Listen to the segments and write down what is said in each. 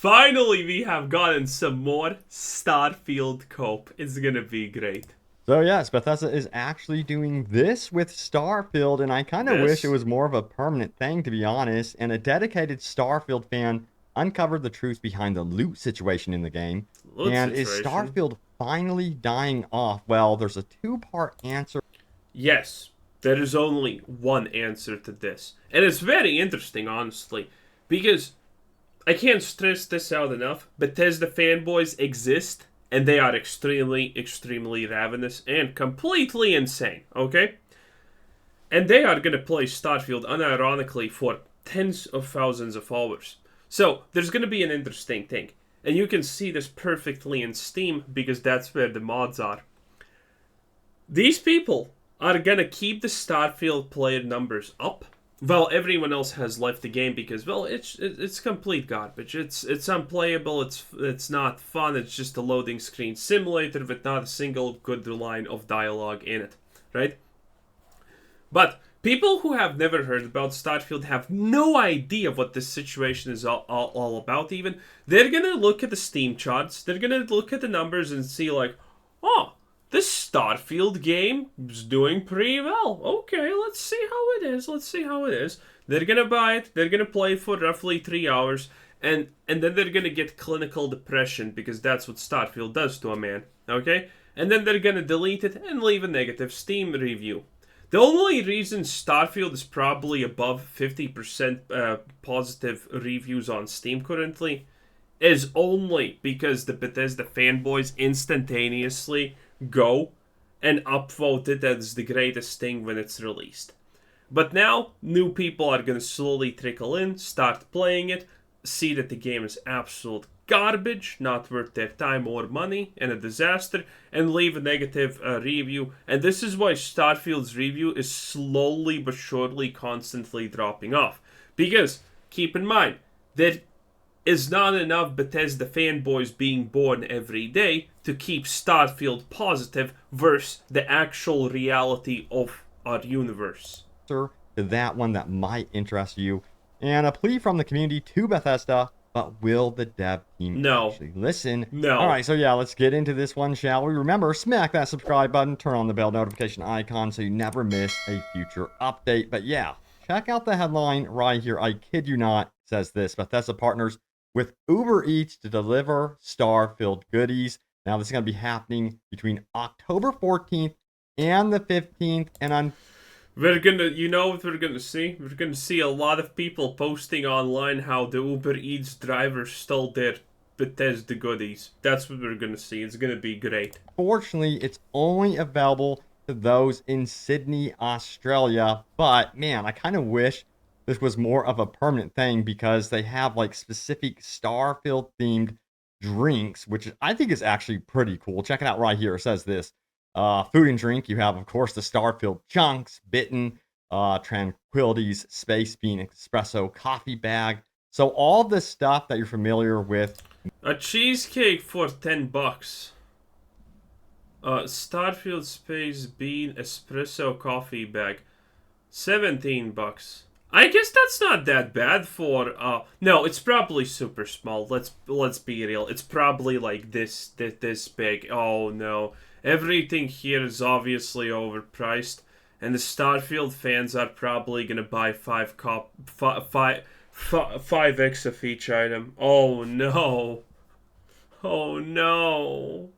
Finally, we have gotten some more Starfield cope. It's gonna be great. So yes, Bethesda is actually doing this with Starfield, and I kind of wish it This? was more of a permanent thing, to be honest. And a dedicated Starfield fan uncovered the truth behind the loot situation in the game. Loot And is situation? Starfield finally dying off? Well, there's a two-part answer. Yes. There is only one answer to this. And it's very interesting, honestly. Because I can't stress this out enough. Bethesda fanboys exist, and they are extremely, extremely ravenous and completely insane, okay? And they are gonna play Starfield unironically for tens of thousands of hours. So there's gonna be an interesting thing. And you can see this perfectly in Steam because that's where the mods are. These people are gonna keep the Starfield player numbers up while everyone else has left the game because well it's complete garbage. It's unplayable, it's not fun, it's just a loading screen simulator with not a single good line of dialogue in it, right? But people who have never heard about Starfield have no idea what this situation is all about, even. They're gonna look at the Steam charts, they're gonna look at the numbers and see, like, oh, this Starfield game is doing pretty well. Okay, let's see how it is. Let's see how it is. They're gonna buy it, they're gonna play for roughly 3 hours, and then they're gonna get clinical depression because that's what Starfield does to a man. Okay? And then they're gonna delete it and leave a negative Steam review. The only reason Starfield is probably above 50% positive reviews on Steam currently is only because the Bethesda fanboys instantaneously go and upvote it as the greatest thing when it's released. But now, new people are going to slowly trickle in, start playing it, see that the game is absolute garbage, not worth their time or money, and a disaster, and leave a negative review. And this is why Starfield's review is slowly but surely constantly dropping off. Because, keep in mind, there is not enough Bethesda fanboys being born every day to keep Starfield positive versus the actual reality of our universe. To that one that might interest you, and a plea from the community to Bethesda. But will the dev team No. actually listen? All No. right, so yeah, let's get into this one, shall we? Remember, smack that subscribe button, turn on the bell notification icon so you never miss a future update. But yeah, check out the headline right here. I kid you not, it says this: Bethesda partners with Uber Eats to deliver Star-filled goodies. Now, this is going to be happening between October 14th and the 15th, and on We're gonna, you know what we're gonna see? We're gonna see a lot of people posting online how the Uber Eats driver stole their Bethesda goodies. That's what we're gonna see. It's gonna be great. fortunately, it's only available to those in Sydney, Australia. But man, I kind of wish this was more of a permanent thing because they have like specific Starfield themed drinks, which I think is actually pretty cool. Check it out right here. It says this food and drink. You have, of course, the Starfield chunks, bitten, Tranquility's Space Bean Espresso coffee bag. So, all this stuff that you're familiar with. A cheesecake for $10. Starfield Space Bean Espresso coffee bag, $17. I guess that's not that bad for no, it's probably super small. Let's be real. It's probably like this big. Oh no. Everything here is obviously overpriced and the Starfield fans are probably going to buy 5x of each item. Oh no. Oh no.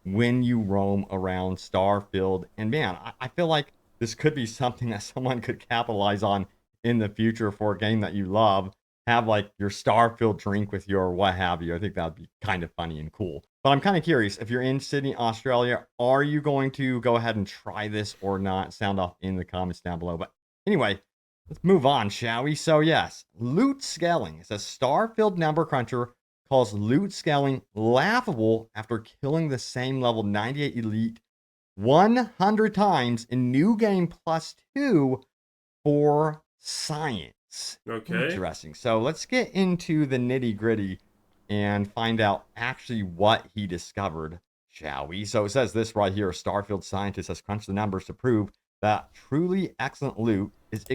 When you roam around Starfield. And man, I feel like this could be something that someone could capitalize on in the future for a game that you love. Have like your Starfield drink with your what have you. I think that'd be kind of funny and cool. But I'm kind of curious if you're in Sydney, Australia, are you going to go ahead and try this or not? Sound off in the comments down below. But anyway, let's move on, shall we? So, yes, loot scaling. It says Starfield Number Cruncher calls loot scaling laughable after killing the same level 98 elite 100 times in New Game Plus 2 for science. Okay. Interesting. So let's get into the nitty gritty and find out actually what he discovered, shall we? So it says this right here: Starfield scientist has crunched the numbers to prove that truly excellent loot is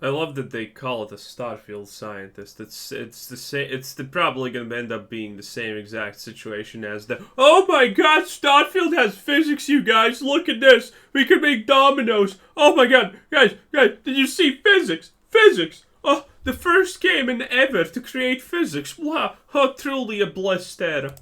I love that they call it a Starfield scientist. It's the same. Probably going to end up being the same exact situation as the. Oh my God! Starfield has physics. You guys, look at this. We can make dominoes. Oh my God, guys, did you see physics? Physics. Oh, the first game in ever to create physics. Wow, how truly a blessed era.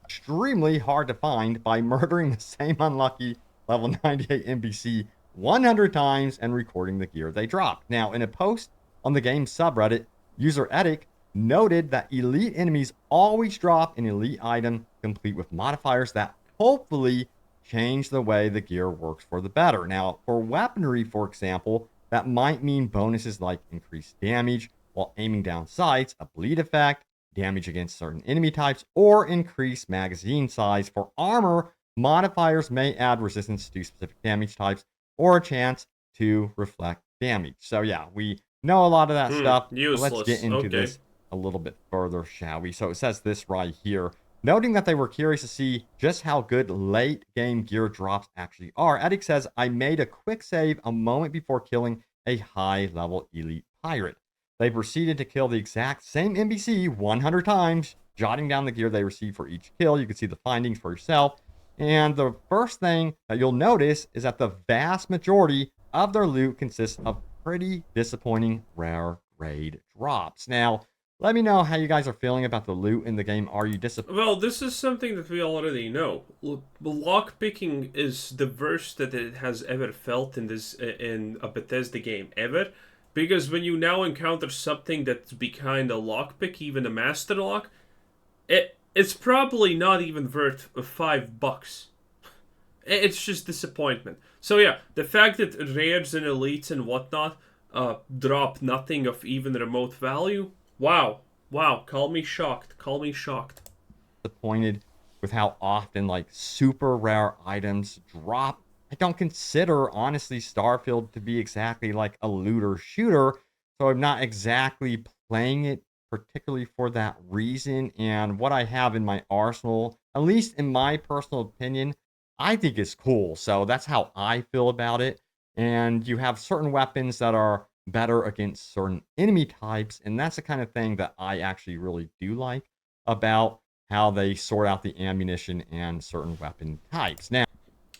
Extremely hard to find by murdering the same unlucky level 98 NPC 100 times and recording the gear they dropped. Now, in a post on the game's subreddit, user Edik noted that elite enemies always drop an elite item complete with modifiers that hopefully change the way the gear works for the better. Now, for weaponry, for example, that might mean bonuses like increased damage while aiming down sights, a bleed effect, damage against certain enemy types, or increased magazine size. For armor, modifiers may add resistance to specific damage types or a chance to reflect damage. So yeah, we know a lot of that stuff. Useless. Let's get into this a little bit further, shall we? So it says this right here. Noting that they were curious to see just how good late game gear drops actually are, Edik says, I made a quick save a moment before killing a high level elite pirate. They proceeded to kill the exact same NPC 100 times, jotting down the gear they received for each kill. You can see the findings for yourself. And the first thing that you'll notice is that the vast majority of their loot consists of pretty disappointing rare grade drops. Now, let me know how you guys are feeling about the loot in the game. Are you disappointed? Well, this is something that we already know. Lockpicking is the worst that it has ever felt in a Bethesda game ever. Because when you now encounter something that's behind a lockpick, even a master lock, it's probably not even worth $5. It's just disappointment. So yeah, the fact that rares and elites and whatnot drop nothing of even remote value, wow, call me shocked. Disappointed with how often like super rare items drop. I don't consider, honestly, Starfield to be exactly like a looter shooter, so I'm not exactly playing it particularly for that reason. And what I have in my arsenal, at least in my personal opinion, I think is cool. So that's how I feel about it. And you have certain weapons that are better against certain enemy types, and that's the kind of thing that I actually really do like about how they sort out the ammunition and certain weapon types. Now,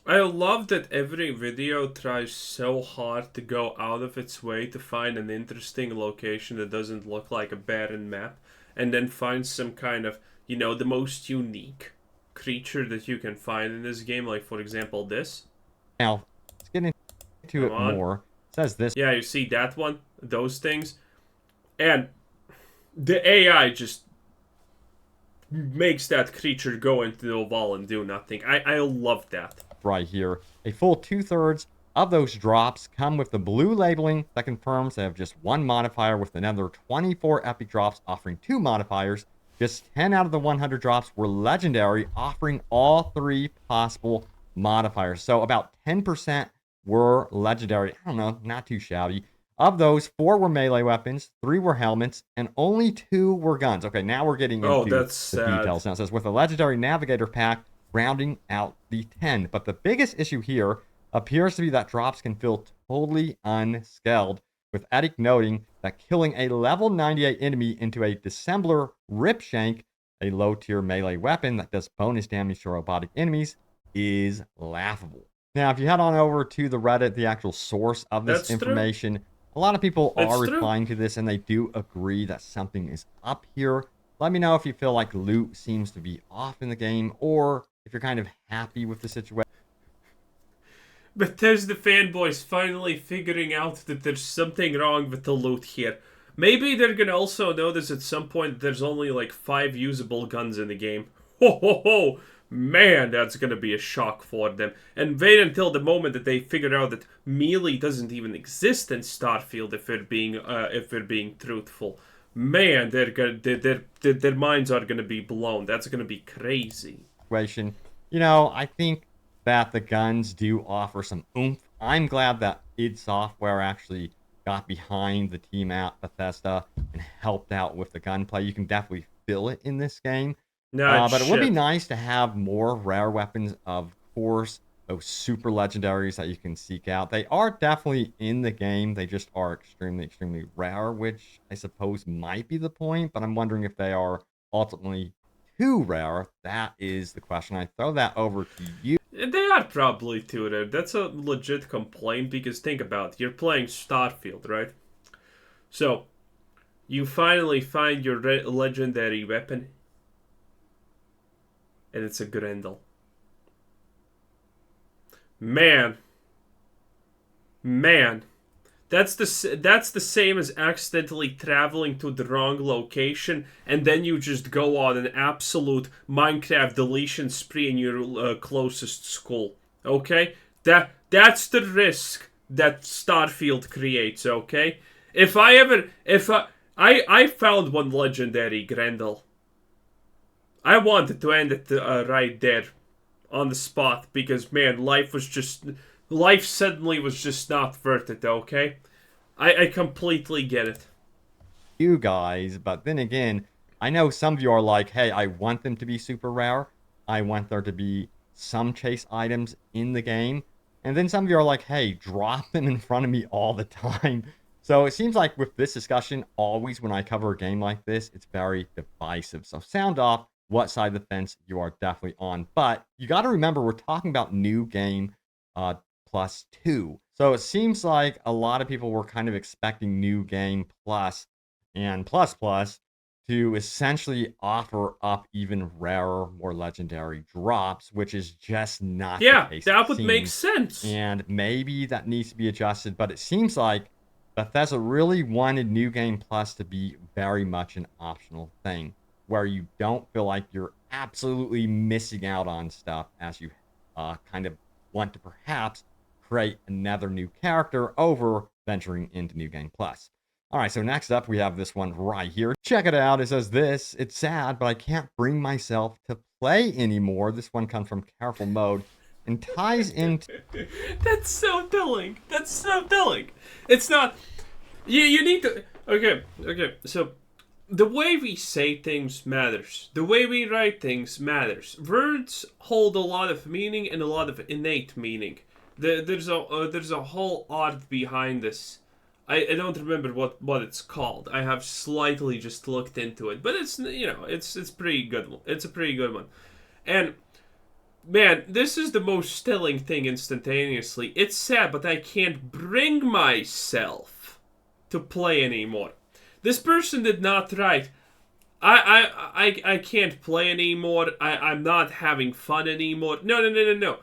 I love that every video tries so hard to go out of its way to find an interesting location that doesn't look like a barren map, and then find some kind of, the most unique creature that you can find in this game, like, for example, this. now let's get into it more. It says this. Yeah, you see that one? Those things? And the AI just makes that creature go into the wall and do nothing. I love that. Right here. A full 2/3 of those drops come with the blue labeling that confirms they have just one modifier, with another 24 epic drops offering 2 modifiers. Just 10 out of the 100 drops were legendary, offering all 3 possible modifiers. So about 10% were legendary. I don't know, not too shabby. Of those, 4 were melee weapons, 3 were helmets, and only 2 were guns. Okay, now we're getting into the details. Now it says, with a legendary navigator pack rounding out the 10. But the biggest issue here appears to be that drops can feel totally unscaled, with Edik noting that killing a level 98 enemy into a dissembler Ripshank, a low-tier melee weapon that does bonus damage to robotic enemies, is laughable. Now, if you head on over to the Reddit, the actual source of this information, a lot of people are replying to this, and they do agree that something is up here. Let me know if you feel like loot seems to be off in the game, or if you're kind of happy with the situation. Bethesda fanboys finally figuring out that there's something wrong with the loot here. Maybe they're gonna also notice at some point there's only like 5 usable guns in the game. Ho ho ho! Man, that's gonna be a shock for them. And wait until the moment that they figure out that melee doesn't even exist in Starfield, if we're being truthful. Man, their minds are gonna be blown. That's gonna be crazy. I think that the guns do offer some oomph. I'm glad that id Software actually got behind the team at Bethesda and helped out with the gunplay. You can definitely feel it in this game. But it would be nice to have more rare weapons, of course, those super legendaries that you can seek out. They are definitely in the game. They just are extremely, extremely rare, which I suppose might be the point, but I'm wondering if they are ultimately too rare. That is the question. I throw that over to you. They are probably too rare. That's a legit complaint because think about it. You're playing Starfield, right? So, you finally find your legendary weapon, and it's a Grendel. Man, man, that's the same as accidentally traveling to the wrong location, and then you just go on an absolute Minecraft deletion spree in your closest school. Okay, that's the risk that Starfield creates. Okay, if I found one legendary Grendel, I wanted to end it right there on the spot because man, life suddenly was just not worth it. Okay, I completely get it. You guys, but then again, I know some of you are like, hey, I want them to be super rare. I want there to be some chase items in the game. And then some of you are like, hey, drop them in front of me all the time. So it seems like with this discussion, always when I cover a game like this, it's very divisive. So sound off what side of the fence you are definitely on. But you got to remember, we're talking about new game uh, plus 2. So it seems like a lot of people were kind of expecting new game plus and plus plus to essentially offer up even rarer, more legendary drops, which is just not the Yeah, case. that would make sense. And maybe that needs to be adjusted, but it seems like Bethesda really wanted New Game Plus to be very much an optional thing where you don't feel like you're absolutely missing out on stuff as you kind of want to perhaps create another new character over venturing into New Game Plus. All right, so next up, we have this one right here. Check it out. It says this. It's sad, but I can't bring myself to play anymore. This one comes from Careful Mode and ties into... That's so telling. That's so telling. It's not... You need to... Okay. So, the way we say things matters. The way we write things matters. Words hold a lot of meaning and a lot of innate meaning. There's a whole art behind this. I don't remember what it's called. I have slightly just looked into it, but it's it's pretty good. It's a pretty good one, and man, this is the most telling thing instantaneously. It's sad, but I can't bring myself to play anymore. This person did not write. I can't play anymore. I'm not having fun anymore. No.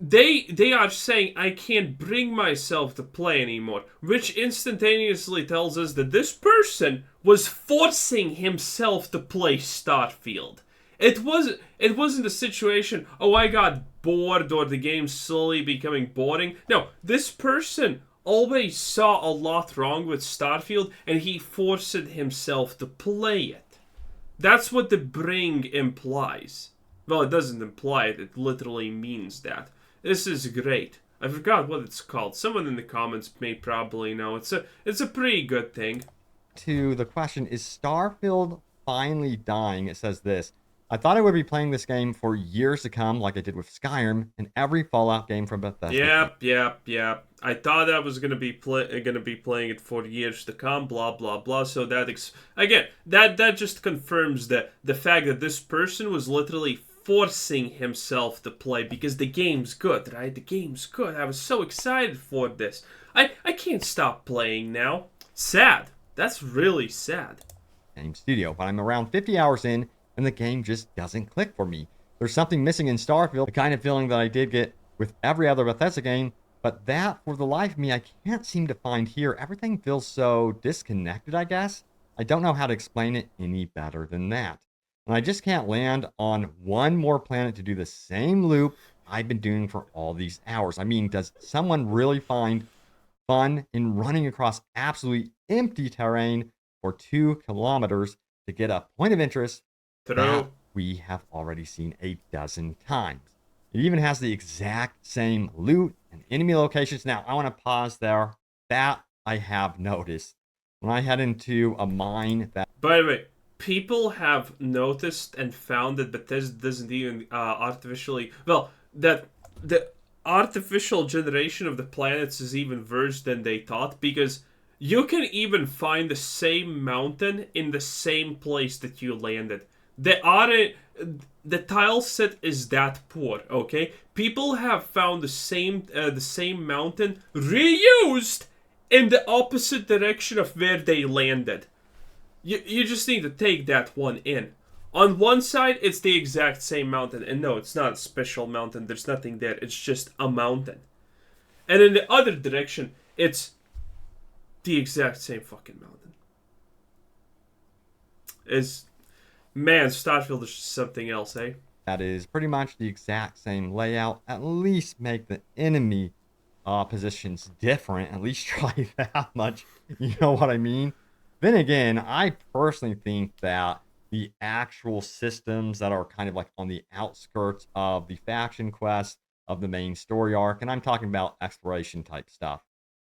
They are saying I can't bring myself to play anymore, which instantaneously tells us that this person was forcing himself to play Starfield. It wasn't a situation, oh, I got bored or the game's slowly becoming boring. No, this person always saw a lot wrong with Starfield and he forced himself to play it. That's what the bring implies. Well, it doesn't imply it, it literally means that. This is great. I forgot what it's called. Someone in the comments may probably know. It's a pretty good thing. To the question, is Starfield finally dying? It says this. I thought I would be playing this game for years to come, like I did with Skyrim and every Fallout game from Bethesda. Yep. I thought I was gonna be playing it for years to come. Blah blah blah. So that just confirms the fact that this person was literally forcing himself to play because the game's good, right? The game's good. I was so excited for this. I can't stop playing now. Sad. That's really sad. Game studio, but I'm around 50 hours in and the game just doesn't click for me. There's something missing in Starfield, the kind of feeling that I did get with every other Bethesda game, but that, for the life of me, I can't seem to find here. Everything feels so disconnected, I guess. I don't know how to explain it any better than that. And I just can't land on one more planet to do the same loop I've been doing for all these hours. I mean, does someone really find fun in running across absolutely empty terrain for 2 kilometers to get a point of interest that we have already seen a dozen times? It even has the exact same loot and enemy locations. Now, I want to pause there. That I have noticed. When I head into a mine that... By the way, people have noticed and found that Bethesda doesn't even artificially... Well, that artificial generation of the planets is even worse than they thought, because you can even find the same mountain in the same place that you landed. The tile set is that poor. Okay, people have found the same mountain reused in the opposite direction of where they landed. You just need to take that one in. On one side, it's the exact same mountain, and no, it's not a special mountain. There's nothing there. It's just a mountain. And in the other direction, it's the exact same fucking mountain. Is man, Starfield is just something else, eh? That is pretty much the exact same layout. At least make the enemy positions different. At least try that much. You know what I mean? Then again, I personally think that the actual systems that are kind of like on the outskirts of the faction quest of the main story arc, and I'm talking about exploration type stuff,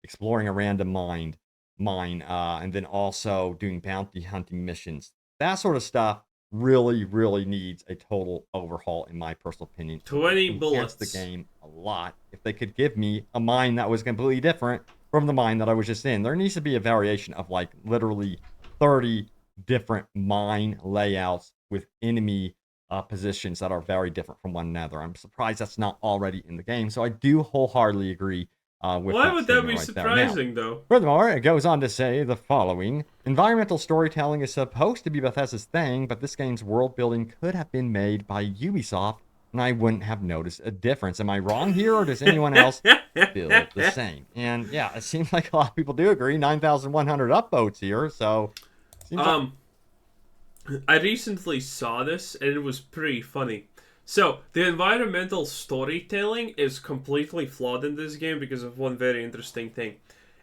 exploring a random mine, and then also doing bounty hunting missions. That sort of stuff really, really needs a total overhaul, in my personal opinion. 20 Enhance the bullets. game a lot. If they could give me a mine that was completely different from the mine that I was just in, there needs to be a variation of like literally 30 different mine layouts with enemy positions that are very different from one another. I'm surprised that's not already in the game. So I do wholeheartedly agree with Why that would that statement be right there. Now, surprising, though? furthermore, it goes on to say the following. Environmental storytelling is supposed to be Bethesda's thing, but this game's world building could have been made by Ubisoft, and I wouldn't have noticed a difference. Am I wrong here, or does anyone else feel the same? And yeah, it seems like a lot of people do agree. 9,100 upvotes here, so seems like I recently saw this and it was pretty funny. So, the environmental storytelling is completely flawed in this game because of one very interesting thing.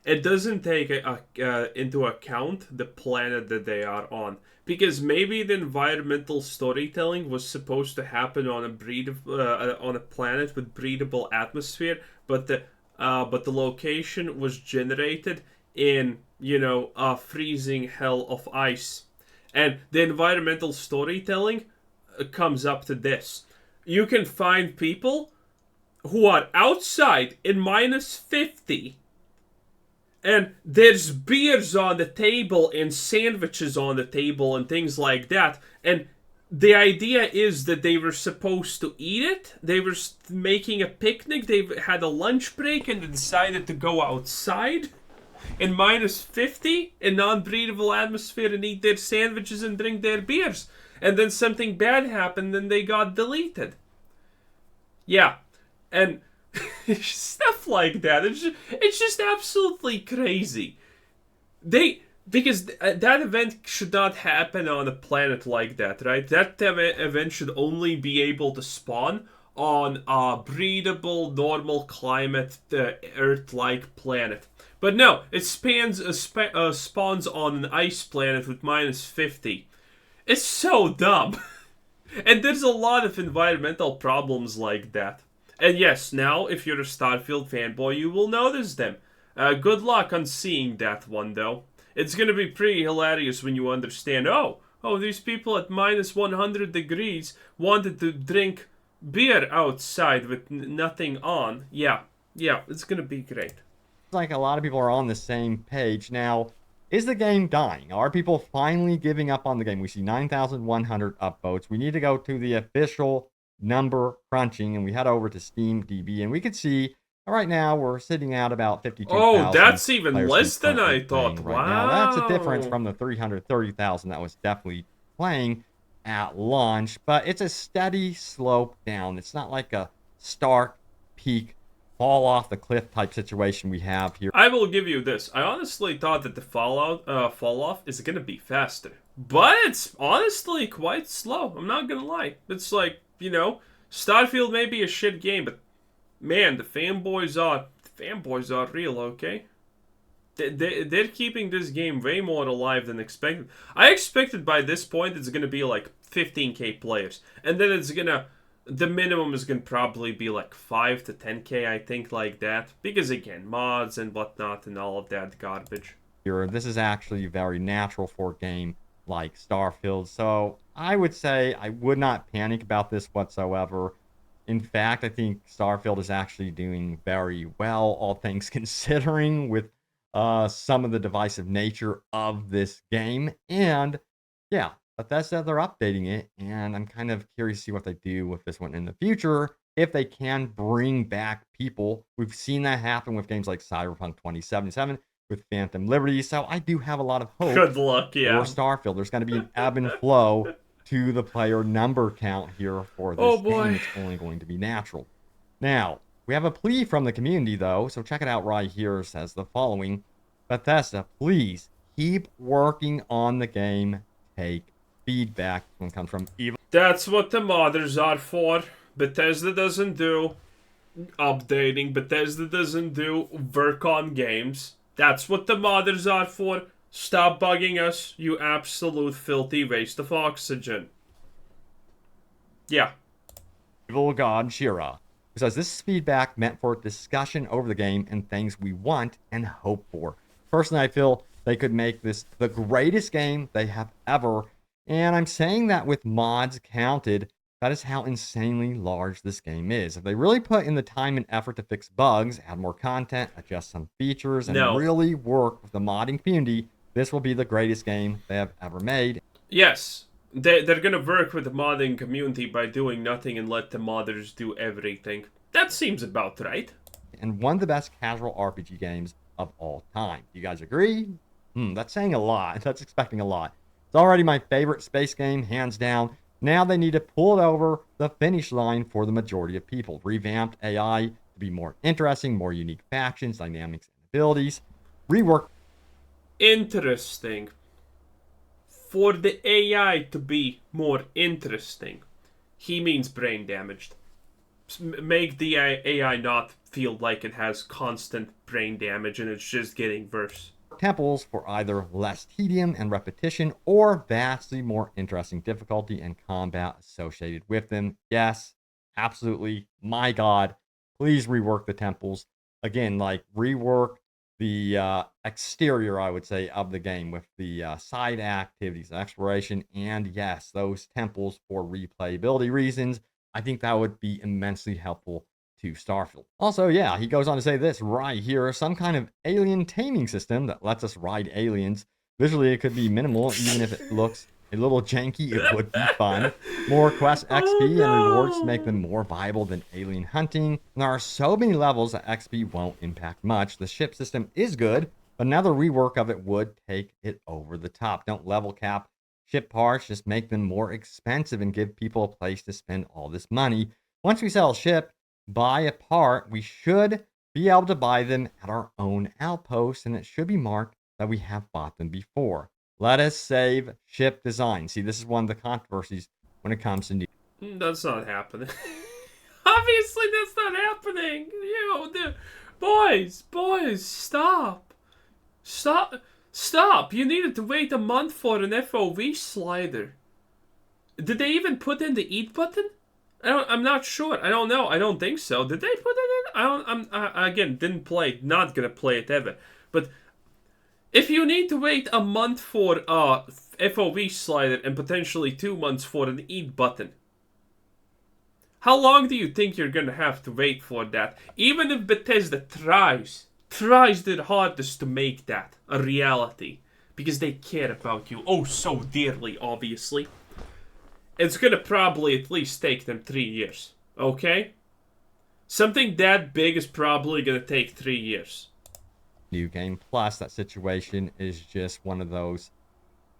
It doesn't take into account the planet that they are on. Because maybe the environmental storytelling was supposed to happen on on a planet with breathable atmosphere, but the location was generated in a freezing hell of ice. And the environmental storytelling comes up to this. You can find people who are outside in -50, and there's beers on the table and sandwiches on the table and things like that. And the idea is that they were supposed to eat it. They were making a picnic. They had a lunch break and they decided to go outside in -50 in non-breathable atmosphere and eat their sandwiches and drink their beers. And then something bad happened and they got deleted. Yeah. And stuff like that. It's just absolutely crazy. Because that event should not happen on a planet like that, right? That event should only be able to spawn on a breathable, normal climate, Earth-like planet. But no, it spawns on an ice planet with -50. It's so dumb. And there's a lot of environmental problems like that. And yes, now, if you're a Starfield fanboy, you will notice them. Good luck on seeing that one, though. It's gonna be pretty hilarious when you understand, oh, these people at -100 degrees wanted to drink beer outside with nothing on. Yeah, it's gonna be great. like a lot of people are on the same page. Now, is the game dying? Are people finally giving up on the game? We see 9,100 upvotes. We need to go to the official number crunching, and we head over to SteamDB, and we can see right now we're sitting at about 52,000. Oh, that's even players less than currently I thought. playing Wow. right now. That's a difference from the 330,000 that was definitely playing at launch, but it's a steady slope down. It's not like a stark peak fall off the cliff type situation we have here. I will give you this. I honestly thought that the fall off is gonna be faster, but it's honestly quite slow. I'm not gonna lie. It's like, Starfield may be a shit game, but man, the fanboys are real. Okay, they're keeping this game way more alive than expected. I expected by this point it's gonna be like 15k players, and then the minimum is going to probably be like 5 to 10k, I think, like that. Because, again, mods and whatnot and all of that garbage. This is actually very natural for a game like Starfield. So I would say I would not panic about this whatsoever. In fact, I think Starfield is actually doing very well, all things considering, with some of the divisive nature of this game. And yeah, Bethesda, they're updating it, and I'm kind of curious to see what they do with this one in the future. If they can bring back people, we've seen that happen with games like Cyberpunk 2077, with Phantom Liberty. So I do have a lot of hope Good luck, for yeah. Starfield. There's going to be an ebb and flow to the player number count here for Oh this game. boy. It's only going to be natural. Now, we have a plea from the community, though, so check it out right here. It says the following: Bethesda, please keep working on the game. Take feedback. When it comes from evil. That's what the modders are for. Bethesda doesn't do updating. Bethesda doesn't do work on games. That's what the modders are for. Stop bugging us, you absolute filthy waste of oxygen. Yeah. Evil God Shira, who says this is feedback meant for discussion over the game and things we want and hope for. Personally, I feel they could make this the greatest game they have ever, and I'm saying that with mods counted. That is how insanely large this game is. If they really put in the time and effort to fix bugs, add more content, adjust some features, and really work with the modding community, this will be the greatest game they have ever made. Yes, they're gonna work with the modding community by doing nothing and let the modders do everything. That seems about right. And one of the best casual RPG games of all time. You guys agree? That's saying a lot. That's expecting a lot. It's already my favorite space game, hands down. Now they need to pull it over the finish line for the majority of people. Revamped AI to be more interesting, more unique factions, dynamics, and abilities. Rework. Interesting. For the AI to be more interesting, he means brain damaged. Make the AI not feel like it has constant brain damage and it's just getting worse. Temples for either less tedium and repetition or vastly more interesting difficulty and combat associated with them. Yes, absolutely. My God, please rework the temples. Again, like rework the exterior, I would say, of the game with the side activities, exploration, and yes, those temples for replayability reasons. I think that would be immensely helpful to Starfield. Also, yeah, he goes on to say this right here: some kind of alien taming system that lets us ride aliens. Visually, it could be minimal, even if it looks a little janky, it would be fun. More quest XP and rewards to make them more viable than alien hunting. And there are so many levels that XP won't impact much. The ship system is good, but another rework of it would take it over the top. Don't level cap ship parts, just make them more expensive and give people a place to spend all this money. Once we sell a ship, buy a part, we should be able to buy them at our own outpost, and it should be marked that we have bought them before. Let us save ship design. See, this is one of the controversies when it comes to new. That's not happening. Obviously, that's not happening. Boys, stop. You needed to wait a month for an FOV slider. Did they even put in the eat button? I'm not sure. I don't know. I don't think so. Did they put it in? Again, didn't play. Not gonna play it ever. But if you need to wait a month for a FOV slider and potentially 2 months for an eat button, how long do you think you're gonna have to wait for that? Even if Bethesda tries their hardest to make that a reality, because they care about you oh so dearly, obviously, it's gonna probably at least take them 3 years. Okay? Something that big is probably gonna take 3 years. New Game Plus, that situation is just one of those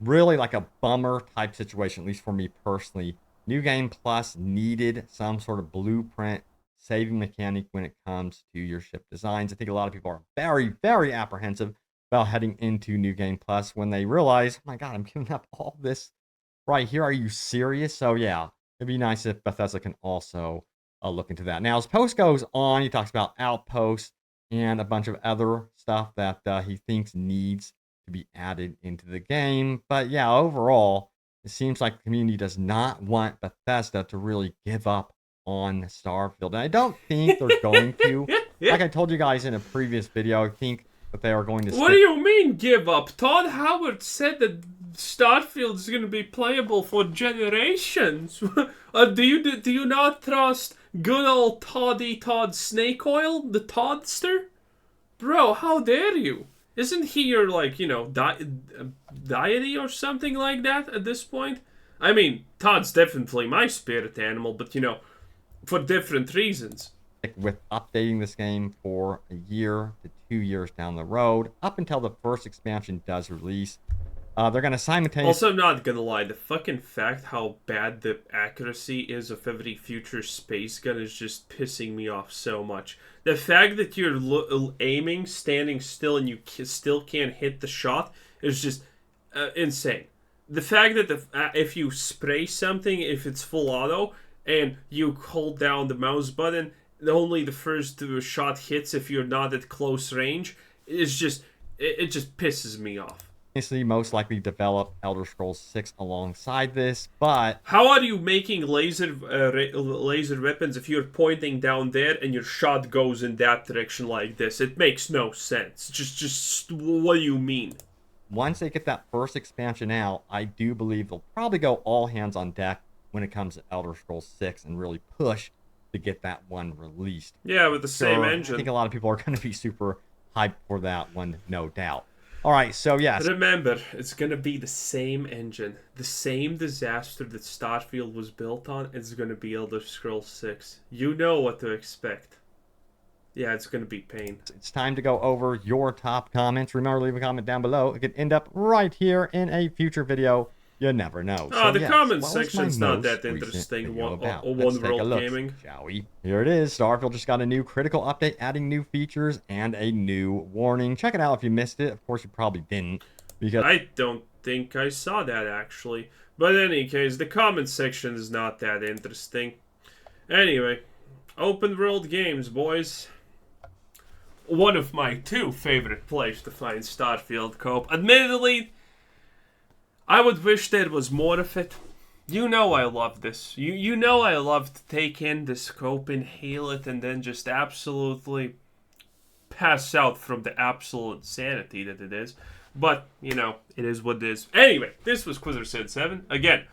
really like a bummer type situation, at least for me personally. New Game Plus needed some sort of blueprint saving mechanic when it comes to your ship designs. I think a lot of people are very, very apprehensive about heading into New Game Plus when they realize, oh my God, I'm giving up all this right here. Are you serious? So yeah, it'd be nice if Bethesda can also look into that. Now, as post goes on, he talks about Outposts and a bunch of other stuff that he thinks needs to be added into the game. But yeah, overall, it seems like the community does not want Bethesda to really give up on Starfield. And I don't think they're going to. Like I told you guys in a previous video, I think that they are going to What do you mean give up? Todd Howard said that Starfield is going to be playable for generations. Do you not trust good old Todd Snake Oil, the Toddster? Bro, how dare you? Isn't he your, like, deity or something like that at this point? I mean, Todd's definitely my spirit animal, but, for different reasons. With updating this game for a year to 2 years down the road, up until the first expansion does release, they're going to simultaneously... Also, I'm not gonna lie, the fucking fact how bad the accuracy is of every future space gun is just pissing me off so much. The fact that you're aiming, standing still, and you still can't hit the shot is just insane. The fact that if you spray something, if it's full auto, and you hold down the mouse button, only the first shot hits if you're not at close range, is just... It just pisses me off. most likely develop Elder Scrolls 6 alongside this, but... How are you making laser weapons if you're pointing down there and your shot goes in that direction like this? It makes no sense. Just what do you mean? Once they get that first expansion out, I do believe they'll probably go all hands on deck when it comes to Elder Scrolls 6 and really push to get that one released. Yeah, with the same engine. I think a lot of people are going to be super hyped for that one, no doubt. All right, so yes. Remember, it's going to be the same engine. The same disaster that Starfield was built on is going to be Elder Scrolls 6. You know what to expect. Yeah, it's going to be pain. It's time to go over your top comments. Remember, leave a comment down below. It could end up right here in a future video. You never know. Oh, the comment section's not that interesting. One World Gaming. Shall we? Here it is. Starfield just got a new critical update, adding new features and a new warning. Check it out if you missed it. Of course, you probably didn't. Because I don't think I saw that, actually. But in any case, the comment section is not that interesting. Anyway, open world games, boys. One of my two favorite places to find Starfield co-op. Admittedly, I would wish there was more of it. You know I love this. You know I love to take in the scope, inhale it, and then just absolutely pass out from the absolute sanity that it is. But, it is what it is. Anyway, this was Quizzer7. Again,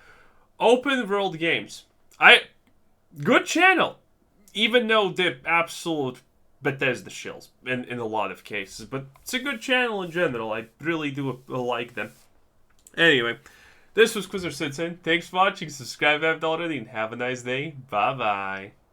open world games. Good channel. Even though they're absolute Bethesda shills in a lot of cases. But it's a good channel in general. I really do like them. Anyway, this was Quizzer7. Thanks for watching. Subscribe if you haven't already, and have a nice day. Bye-bye.